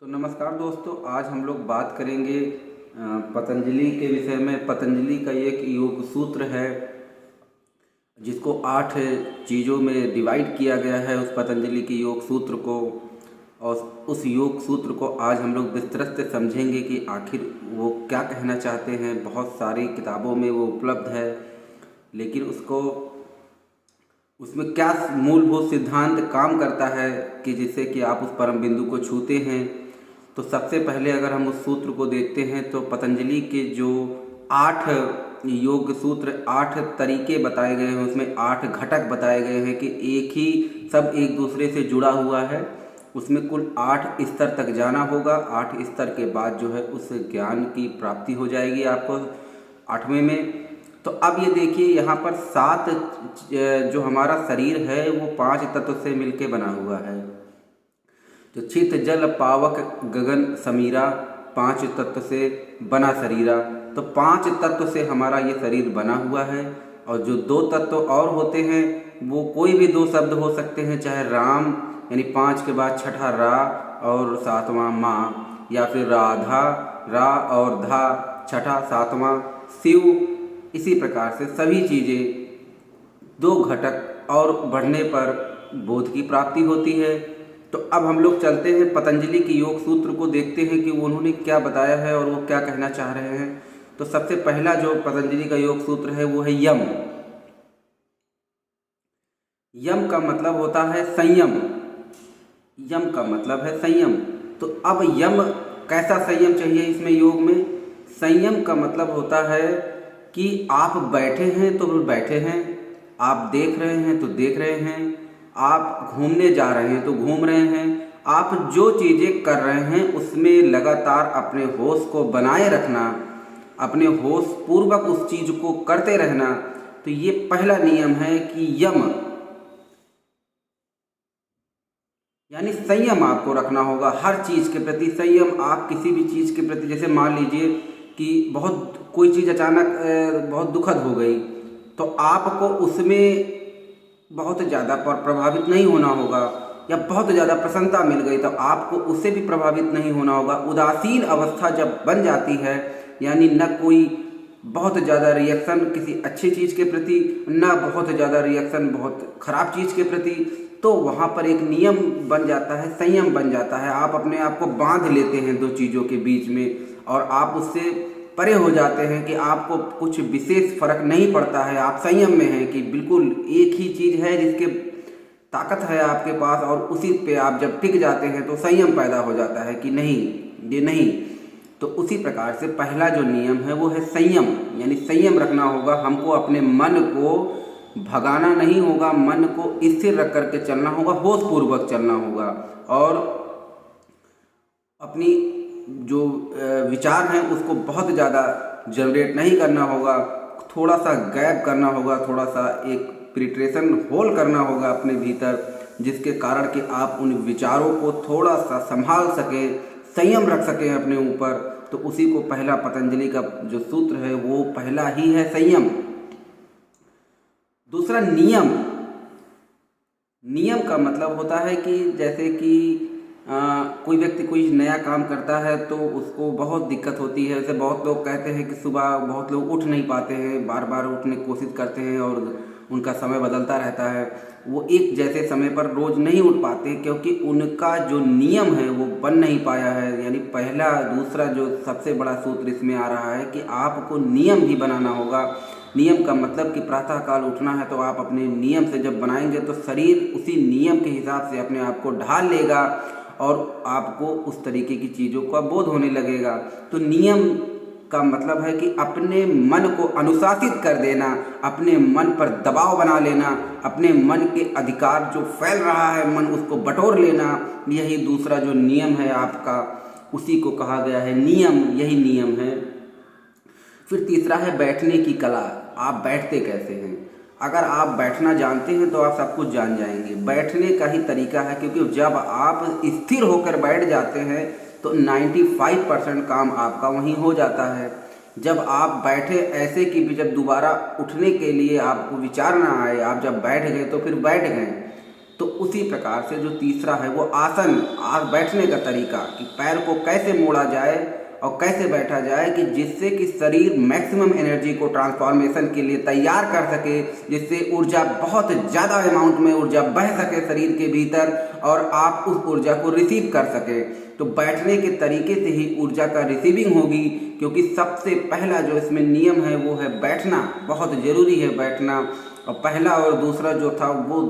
तो नमस्कार दोस्तों, आज हम लोग बात करेंगे पतंजलि के विषय में। पतंजलि का एक योग सूत्र है जिसको 8 चीज़ों में डिवाइड किया गया है, उस पतंजलि के योग सूत्र को। और उस योग सूत्र को आज हम लोग विस्तृत से समझेंगे कि आखिर वो क्या कहना चाहते हैं। बहुत सारी किताबों में वो उपलब्ध है, लेकिन उसमें क्या मूलभूत सिद्धांत काम करता है कि जिससे कि आप उस परम बिंदु को छूते हैं। तो सबसे पहले अगर हम उस सूत्र को देखते हैं तो पतंजलि के जो 8 योग सूत्र, 8 तरीके बताए गए हैं, उसमें 8 घटक बताए गए हैं कि एक ही सब एक दूसरे से जुड़ा हुआ है। उसमें कुल 8 स्तर तक जाना होगा। 8 स्तर के बाद जो है उस ज्ञान की प्राप्ति हो जाएगी आपको 8वें में। तो अब ये देखिए, यहाँ पर 7 जो हमारा शरीर है वो 5 तत्व से मिलके बना हुआ है। तो चित जल पावक गगन समीरा, 5 तत्व से बना शरीरा। तो 5 तत्व से हमारा ये शरीर बना हुआ है। और जो 2 तत्व और होते हैं वो कोई भी 2 शब्द हो सकते हैं, चाहे राम यानी 5 के बाद छठा रा और 7वां माँ, या फिर राधा, रा और धा, छठा 7वां शिव। इसी प्रकार से सभी चीज़ें 2 घटक और बढ़ने पर बोध की प्राप्ति होती है। तो अब हम लोग चलते हैं पतंजलि के योग सूत्र को, देखते हैं कि उन्होंने क्या बताया है और वो क्या कहना चाह रहे हैं। तो सबसे पहला जो पतंजलि का योग सूत्र है वो है यम। यम का मतलब होता है संयम। यम का मतलब है संयम। तो अब यम कैसा संयम चाहिए इसमें योग में? संयम का मतलब होता है कि आप बैठे हैं तो बैठे हैं, आप देख रहे हैं तो देख रहे हैं, आप घूमने जा रहे हैं तो घूम रहे हैं, आप जो चीज़ें कर रहे हैं उसमें लगातार अपने होश को बनाए रखना, अपने होश पूर्वक उस चीज़ को करते रहना। तो ये पहला नियम है कि यम यानी संयम आपको रखना होगा हर चीज़ के प्रति। संयम आप किसी भी चीज़ के प्रति, जैसे मान लीजिए कि बहुत कोई चीज़ अचानक बहुत दुखद हो गई, तो आपको उसमें बहुत ज़्यादा प्रभावित नहीं होना होगा। या बहुत ज़्यादा प्रसन्नता मिल गई तो आपको उससे भी प्रभावित नहीं होना होगा। उदासीन अवस्था जब बन जाती है, यानी न कोई बहुत ज़्यादा रिएक्शन किसी अच्छी चीज़ के प्रति, न बहुत ज़्यादा रिएक्शन बहुत ख़राब चीज़ के प्रति, तो वहाँ पर एक नियम बन जाता है, संयम बन जाता है। आप अपने आप को बांध लेते हैं 2 चीज़ों के बीच में और आप उससे परे हो जाते हैं कि आपको कुछ विशेष फर्क नहीं पड़ता है। आप संयम में हैं कि बिल्कुल एक ही चीज़ है जिसके ताकत है आपके पास, और उसी पे आप जब टिक जाते हैं तो संयम पैदा हो जाता है कि नहीं, ये नहीं। तो उसी प्रकार से पहला जो नियम है वो है संयम, यानी संयम रखना होगा। हमको अपने मन को भगाना नहीं होगा, मन को स्थिर रख करके चलना होगा, होश पूर्वक चलना होगा। और अपनी जो विचार हैं उसको बहुत ज़्यादा जनरेट नहीं करना होगा, थोड़ा सा गैप करना होगा, थोड़ा सा एक प्रिट्रेशन होल करना होगा अपने भीतर, जिसके कारण कि आप उन विचारों को थोड़ा सा संभाल सकें, संयम रख सकें अपने ऊपर। तो उसी को पहला पतंजलि का जो सूत्र है वो पहला ही है संयम। दूसरा नियम। नियम का मतलब होता है कि जैसे कि कोई व्यक्ति कोई नया काम करता है तो उसको बहुत दिक्कत होती है। जैसे बहुत लोग कहते हैं कि सुबह बहुत लोग उठ नहीं पाते हैं, बार बार उठने की कोशिश करते हैं और उनका समय बदलता रहता है। वो एक जैसे समय पर रोज़ नहीं उठ पाते क्योंकि उनका जो नियम है वो बन नहीं पाया है। यानी पहला दूसरा जो सबसे बड़ा सूत्र इसमें आ रहा है कि आपको नियम भी बनाना होगा। नियम का मतलब कि प्रातःकाल उठना है तो आप अपने नियम से जब बनाएंगे तो शरीर उसी नियम के हिसाब से अपने आप को ढाल लेगा और आपको उस तरीके की चीज़ों का बोध होने लगेगा। तो नियम का मतलब है कि अपने मन को अनुशासित कर देना, अपने मन पर दबाव बना लेना, अपने मन के अधिकार जो फैल रहा है मन उसको बटोर लेना। यही दूसरा जो नियम है आपका, उसी को कहा गया है नियम, यही नियम है। फिर तीसरा है बैठने की कला। आप बैठते कैसे हैं? अगर आप बैठना जानते हैं तो आप सब कुछ जान जाएंगे। बैठने का ही तरीका है, क्योंकि जब आप स्थिर होकर बैठ जाते हैं तो 95% काम आपका वहीं हो जाता है। जब आप बैठे ऐसे कि जब दोबारा उठने के लिए आपको विचार ना आए, आप जब बैठ गए तो फिर बैठ गए। तो उसी प्रकार से जो तीसरा है वो आसन, बैठने का तरीका, कि पैर को कैसे मोड़ा जाए और कैसे बैठा जाए कि जिससे कि शरीर मैक्सिमम एनर्जी को ट्रांसफॉर्मेशन के लिए तैयार कर सके, जिससे ऊर्जा बहुत ज़्यादा अमाउंट में ऊर्जा बह सके शरीर के भीतर और आप उस ऊर्जा को रिसीव कर सके। तो बैठने के तरीके से ही ऊर्जा का रिसीविंग होगी, क्योंकि सबसे पहला जो इसमें नियम है वो है बैठना। बहुत ज़रूरी है बैठना, और पहला और दूसरा जो था वो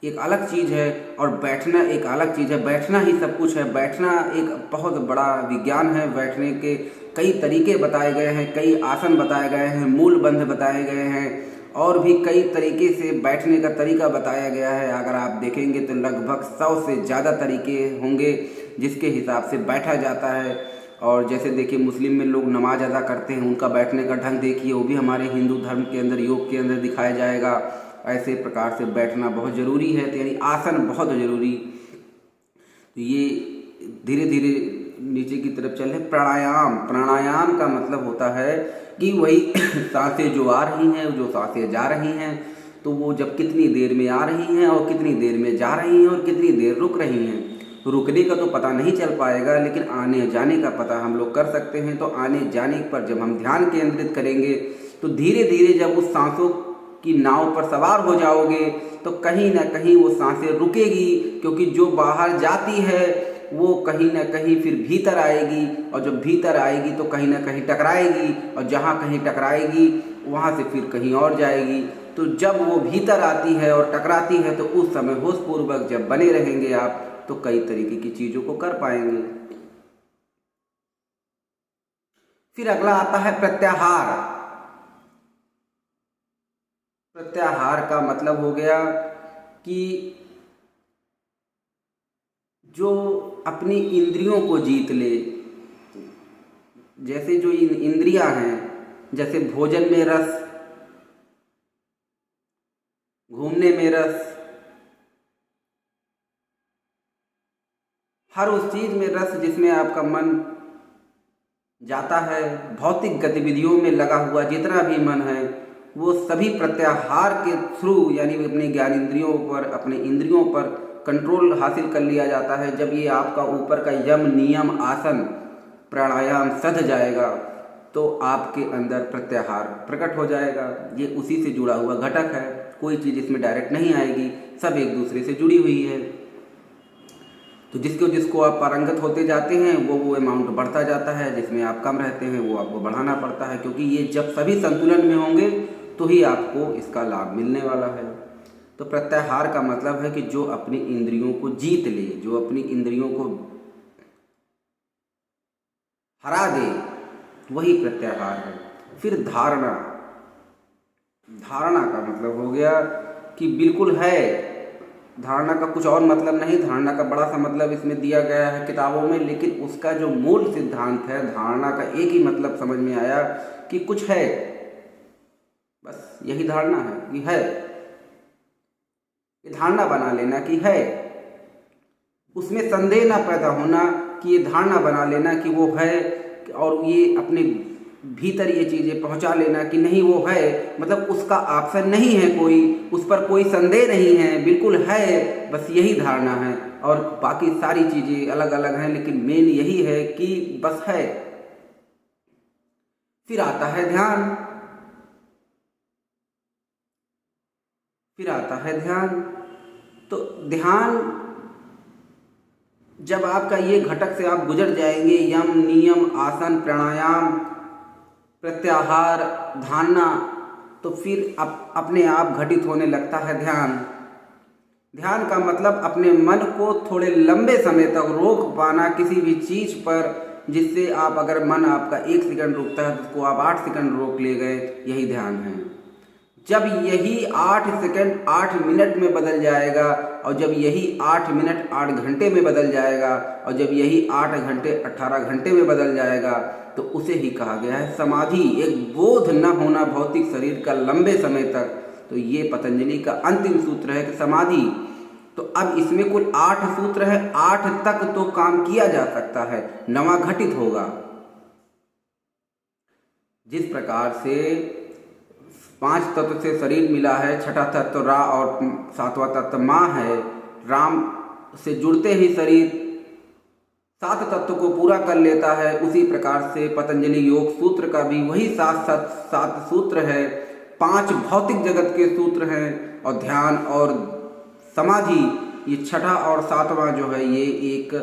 एक अलग चीज़ है और बैठना एक अलग चीज़ है। बैठना ही सब कुछ है। बैठना एक बहुत बड़ा विज्ञान है। बैठने के कई तरीके बताए गए हैं, कई आसन बताए गए हैं, मूल बंध बताए गए हैं और भी कई तरीके से बैठने का तरीका बताया गया है। अगर आप देखेंगे तो लगभग 100 से ज़्यादा तरीके होंगे जिसके हिसाब से बैठा जाता है। और जैसे देखिए मुस्लिम में लोग नमाज अदा करते हैं, उनका बैठने का ढंग देखिए, वो भी हमारे हिंदू धर्म के अंदर, योग के अंदर दिखाया जाएगा। ऐसे प्रकार से बैठना बहुत ज़रूरी है, तो यानी आसन बहुत ज़रूरी। तो ये धीरे धीरे नीचे की तरफ चले। प्राणायाम, प्राणायाम का मतलब होता है कि वही सांसें जो आ रही हैं, जो सांसें जा रही हैं, तो वो जब कितनी देर में आ रही हैं और कितनी देर में जा रही हैं और कितनी देर रुक रही हैं। रुकने का तो पता नहीं चल पाएगा, लेकिन आने जाने का पता हम लोग कर सकते हैं। तो आने जाने पर जब हम ध्यान केंद्रित करेंगे तो धीरे धीरे जब उस सांसों की नाव पर सवार हो जाओगे तो कहीं ना कहीं वो सांसें रुकेगी, क्योंकि जो बाहर जाती है वो कहीं ना कहीं फिर भीतर आएगी, और जब भीतर आएगी तो कहीं ना कहीं टकराएगी, और जहाँ कहीं टकराएगी वहाँ से फिर कहीं और जाएगी। तो जब वो भीतर आती है और टकराती है तो उस समय होशपूर्वक जब बने रहेंगे आप तो कई तरीके की चीज़ों को कर पाएंगे। फिर अगला आता है प्रत्याहार। प्रत्याहार का मतलब हो गया कि जो अपनी इंद्रियों को जीत ले। जैसे जो इंद्रियां हैं, जैसे भोजन में रस, घूमने में रस, हर उस चीज में रस जिसमें आपका मन जाता है, भौतिक गतिविधियों में लगा हुआ जितना भी मन है, वो सभी प्रत्याहार के थ्रू, यानी अपने ज्ञानेंद्रियों पर, अपने इंद्रियों पर कंट्रोल हासिल कर लिया जाता है। जब ये आपका ऊपर का यम, नियम, आसन, प्राणायाम सध जाएगा तो आपके अंदर प्रत्याहार प्रकट हो जाएगा। ये उसी से जुड़ा हुआ घटक है, कोई चीज़ इसमें डायरेक्ट नहीं आएगी, सब एक दूसरे से जुड़ी हुई है। तो जिसको आप पारंगत होते जाते हैं वो अमाउंट बढ़ता जाता है, जिसमें आप कम रहते हैं वो आपको बढ़ाना पड़ता है, क्योंकि ये जब सभी संतुलन में होंगे तो ही आपको इसका लाभ मिलने वाला है। तो प्रत्याहार का मतलब है कि जो अपनी इंद्रियों को जीत ले, जो अपनी इंद्रियों को हरा दे, वही प्रत्याहार है। फिर धारणा। धारणा का मतलब हो गया कि बिल्कुल है, धारणा का कुछ और मतलब नहीं, धारणा का बड़ा सा मतलब इसमें दिया गया है किताबों में, लेकिन उसका जो मूल सिद्धांत है धारणा का एक ही मतलब समझ में आया कि कुछ है, बस यही धारणा है कि है। ये धारणा बना लेना कि है, उसमें संदेह ना पैदा होना कि ये धारणा बना लेना कि वो है, और ये अपने भीतर ये चीज़ें पहुंचा लेना कि नहीं वो है, मतलब उसका ऑप्शन नहीं है, कोई उस पर कोई संदेह नहीं है, बिल्कुल है, बस यही धारणा है। और बाकी सारी चीज़ें अलग अलग हैं, लेकिन मेन यही है कि बस है। फिर आता है ध्यान। फिर आता है ध्यान। तो ध्यान जब आपका ये घटक से आप गुजर जाएंगे, यम, नियम, आसन, प्राणायाम, प्रत्याहार, धारणा, तो फिर अपने आप घटित होने लगता है ध्यान। ध्यान का मतलब अपने मन को थोड़े लंबे समय तक रोक पाना किसी भी चीज़ पर, जिससे आप, अगर मन आपका 1 सेकंड रुकता है तो उसको आप 8 सेकंड रोक ले गए, यही ध्यान है। जब यही 8 सेकंड 8 मिनट में बदल जाएगा, और जब यही 8 मिनट 8 घंटे में बदल जाएगा, और जब यही 8 घंटे 18 घंटे में बदल जाएगा, तो उसे ही कहा गया है समाधि। एक बोध न होना भौतिक शरीर का लंबे समय तक। तो ये पतंजलि का अंतिम सूत्र है कि समाधि। तो अब इसमें कुल 8 सूत्र है, 8 तक तो काम किया जा सकता है, 9वां घटित होगा। जिस प्रकार से 5 तत्व से शरीर मिला है, छठा तत्व रा और 7वां तत्व माँ है, राम से जुड़ते ही शरीर 7 तत्व को पूरा कर लेता है। उसी प्रकार से पतंजलि योग सूत्र का भी वही 7 सूत्र है, 5 भौतिक जगत के सूत्र हैं, और ध्यान और समाधि ये 6ठा और 7वां जो है ये एक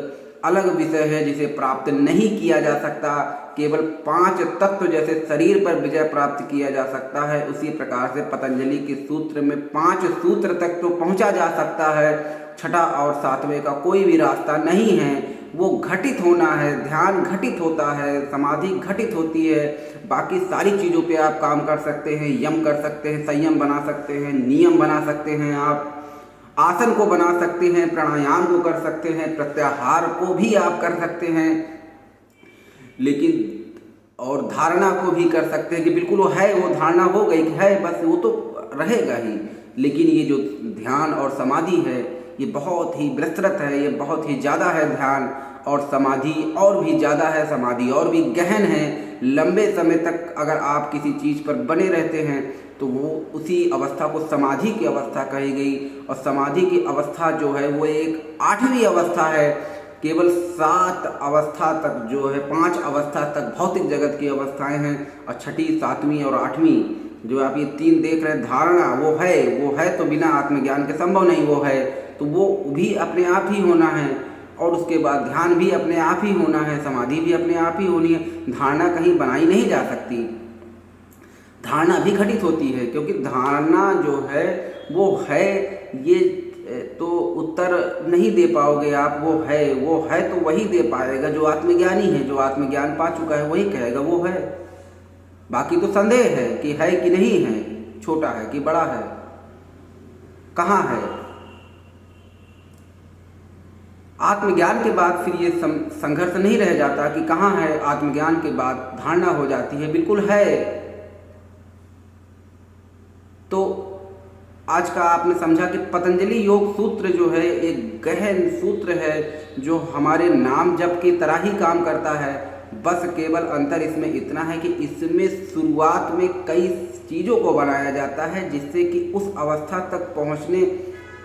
अलग विषय है जिसे प्राप्त नहीं किया जा सकता। केवल 5 तत्व जैसे शरीर पर विजय प्राप्त किया जा सकता है, उसी प्रकार से पतंजलि के सूत्र में 5 सूत्र तक तो पहुंचा जा सकता है। 6ठा और 7वें का कोई भी रास्ता नहीं है। वो घटित होना है, ध्यान घटित होता है, समाधि घटित होती है। बाकी सारी चीज़ों पे आप काम कर सकते हैं, यम कर सकते हैं, संयम बना सकते हैं, नियम बना सकते हैं, आप आसन को बना सकते हैं, प्राणायाम को कर सकते हैं, प्रत्याहार को भी आप कर सकते हैं, लेकिन और धारणा को भी कर सकते हैं कि बिल्कुल वो है, वो धारणा हो गई है, बस वो तो रहेगा ही। लेकिन ये जो ध्यान और समाधि है ये बहुत ही विस्तृत है, ये बहुत ही ज़्यादा है। ध्यान और समाधि और भी ज़्यादा है, समाधि और भी गहन है। लंबे समय तक अगर आप किसी चीज़ पर बने रहते हैं तो वो उसी अवस्था को समाधि की अवस्था कही गई। और समाधि की अवस्था जो है वो एक 8वीं अवस्था है। केवल 7 अवस्था तक जो है, 5 अवस्था तक भौतिक जगत की अवस्थाएं हैं, और 6ठी, 7वीं और 8वीं जो आप ये 3 देख रहे हैं, धारणा वो है तो बिना आत्मज्ञान के संभव नहीं, वो है तो वो भी अपने आप ही होना है। और उसके बाद ध्यान भी अपने आप ही होना है, समाधि भी अपने आप ही होनी है। धारणा कहीं बनाई नहीं जा सकती, धारणा भी घटित होती है, क्योंकि धारणा जो है वो है, ये तो उत्तर नहीं दे पाओगे आप। वो है तो वही दे पाएगा जो आत्मज्ञानी है, जो आत्मज्ञान पा चुका है वही कहेगा वो है। बाकी तो संदेह है कि है कि नहीं है, छोटा है कि बड़ा है, कहाँ है। आत्मज्ञान के बाद फिर ये संघर्ष नहीं रह जाता कि कहाँ है। आत्मज्ञान के बाद धारणा हो जाती है बिल्कुल है। तो आज का आपने समझा कि पतंजलि योग सूत्र जो है एक गहन सूत्र है जो हमारे नाम जप की तरह ही काम करता है। बस केवल अंतर इसमें इतना है कि इसमें शुरुआत में कई चीज़ों को बनाया जाता है जिससे कि उस अवस्था तक पहुंचने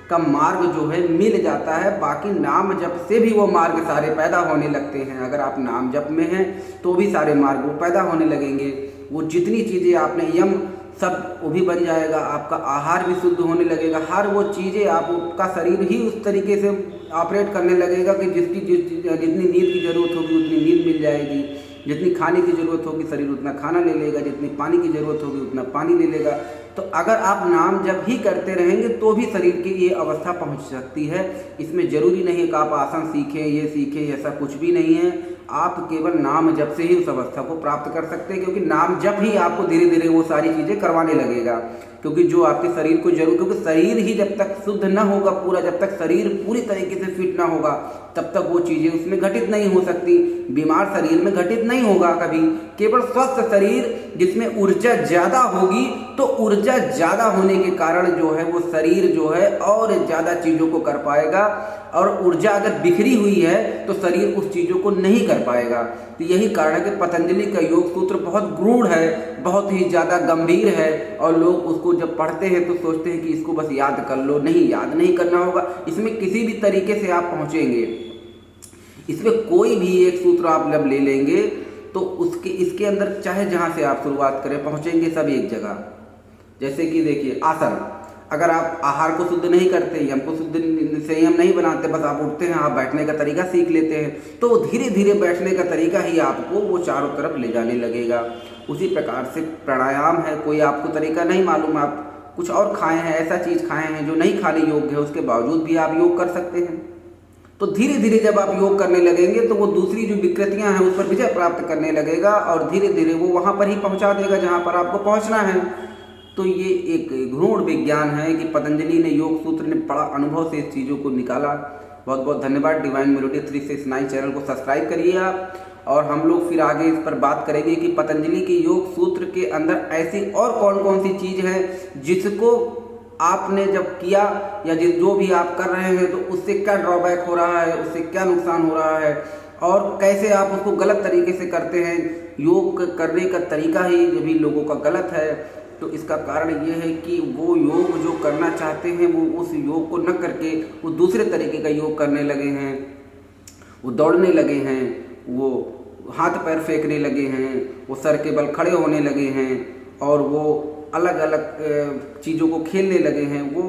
का मार्ग जो है मिल जाता है। बाकी नाम जप से भी वो मार्ग सारे पैदा होने लगते हैं। अगर आप नाम जप में हैं तो भी सारे मार्ग वो पैदा होने लगेंगे। वो जितनी चीज़ें आपने यम सब वो भी बन जाएगा, आपका आहार भी शुद्ध होने लगेगा। हर वो चीज़ें आपका शरीर ही उस तरीके से ऑपरेट करने लगेगा कि जितनी नींद की ज़रूरत होगी उतनी नींद मिल जाएगी, जितनी खाने की ज़रूरत होगी शरीर उतना खाना ले लेगा, जितनी पानी की ज़रूरत होगी उतना पानी ले लेगा। तो अगर आप नाम जब ही करते रहेंगे तो भी शरीर की ये अवस्था पहुंच सकती है। इसमें ज़रूरी नहीं है कि आप आसन सीखें, ये सीखें, ऐसा कुछ भी नहीं है। आप केवल नाम जप से ही उस अवस्था को प्राप्त कर सकते हैं, क्योंकि नाम जप ही आपको धीरे धीरे वो सारी चीज़ें करवाने लगेगा। क्योंकि जो आपके शरीर को क्योंकि शरीर ही जब तक शुद्ध न होगा पूरा, जब तक शरीर पूरी तरीके से फिट ना होगा तब तक वो चीज़ें उसमें घटित नहीं हो सकती। बीमार शरीर में घटित नहीं होगा कभी। केवल स्वस्थ शरीर जिसमें ऊर्जा ज़्यादा होगी, तो ऊर्जा ज़्यादा होने के कारण जो है वो शरीर जो है और ज़्यादा चीज़ों को कर पाएगा। और ऊर्जा अगर बिखरी हुई है तो शरीर उस चीज़ों को नहीं कर पाएगा। तो यही कारण है कि पतंजलि का योग सूत्र बहुत गूढ़ है, बहुत ही ज़्यादा गंभीर है, और लोग उसको जब पढ़ते हैं तो सोचते हैं कि इसको बस याद कर लो। नहीं, याद नहीं करना होगा। इसमें किसी भी तरीके से आप पहुँचेंगे। इसमें कोई भी एक सूत्र आप जब ले लेंगे तो इसके अंदर चाहे जहाँ से आप शुरुआत करें पहुँचेंगे सब एक जगह। जैसे कि देखिए आसन, अगर आप आहार को शुद्ध नहीं करते, यम को शुद्ध संयम नहीं बनाते, बस आप उठते हैं, आप बैठने का तरीका सीख लेते हैं, तो धीरे धीरे बैठने का तरीका ही आपको वो चारों तरफ ले जाने लगेगा। उसी प्रकार से प्राणायाम है, कोई आपको तरीका नहीं मालूम, आप कुछ और खाए हैं, ऐसा चीज़ खाए हैं जो नहीं खाने योग्य है, उसके बावजूद भी आप योग कर सकते हैं। तो धीरे धीरे जब आप योग करने लगेंगे तो वो दूसरी जो विकृतियाँ हैं उस पर विजय प्राप्त करने लगेगा, और धीरे धीरे वो वहाँ पर ही पहुँचा देगा जहाँ पर आपको पहुँचना है। तो ये एक गूढ़ विज्ञान है कि पतंजलि ने योग सूत्र ने बड़ा अनुभव से इस चीज़ों को निकाला। बहुत बहुत धन्यवाद। डिवाइन मेलोडी 369 चैनल को सब्सक्राइब करिए आप, और हम लोग फिर आगे इस पर बात करेंगे कि पतंजलि के योग सूत्र के अंदर ऐसी और कौन कौन सी चीज़ है जिसको आपने जब किया या जो भी आप कर रहे हैं तो उससे क्या ड्रॉबैक हो रहा है, उससे क्या नुकसान हो रहा है, और कैसे आप उसको गलत तरीके से करते हैं। योग करने का तरीका ही भी लोगों का गलत है। तो इसका कारण ये है कि वो योग जो करना चाहते हैं वो उस योग को न करके वो दूसरे तरीके का योग करने लगे हैं, वो दौड़ने लगे हैं, वो हाथ पैर फेंकने लगे हैं, वो सर के बल खड़े होने लगे हैं और वो अलग अलग चीज़ों को खेलने लगे हैं। वो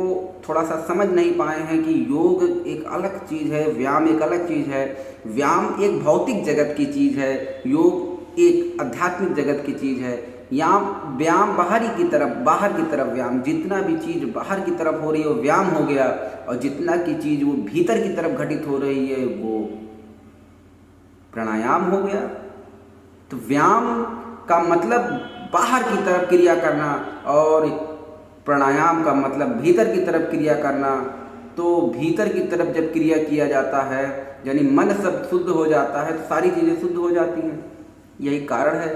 थोड़ा सा समझ नहीं पाए हैं कि योग एक अलग चीज़ है, व्यायाम एक अलग चीज़ है। व्यायाम एक भौतिक जगत की चीज़ है, योग एक आध्यात्मिक जगत की चीज़ है। व्यायाम बाहर की तरफ व्यायाम, जितना भी चीज़ बाहर की तरफ हो रही है वो व्यायाम हो गया, और जितना की चीज़ वो भीतर की तरफ घटित हो रही है वो प्राणायाम हो गया। तो व्यायाम का मतलब बाहर की तरफ क्रिया करना और प्राणायाम का मतलब भीतर की तरफ क्रिया करना। तो भीतर की तरफ जब क्रिया किया जाता है यानी मन सब शुद्ध हो जाता है तो सारी चीज़ें शुद्ध हो जाती हैं। यही कारण है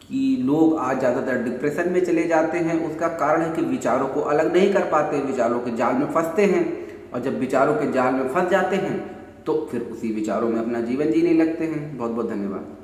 कि लोग आज ज़्यादातर डिप्रेशन में चले जाते हैं। उसका कारण है कि विचारों को अलग नहीं कर पाते, विचारों के जाल में फंसते हैं, और जब विचारों के जाल में फंस जाते हैं तो फिर उसी विचारों में अपना जीवन जीने लगते हैं। बहुत बहुत धन्यवाद।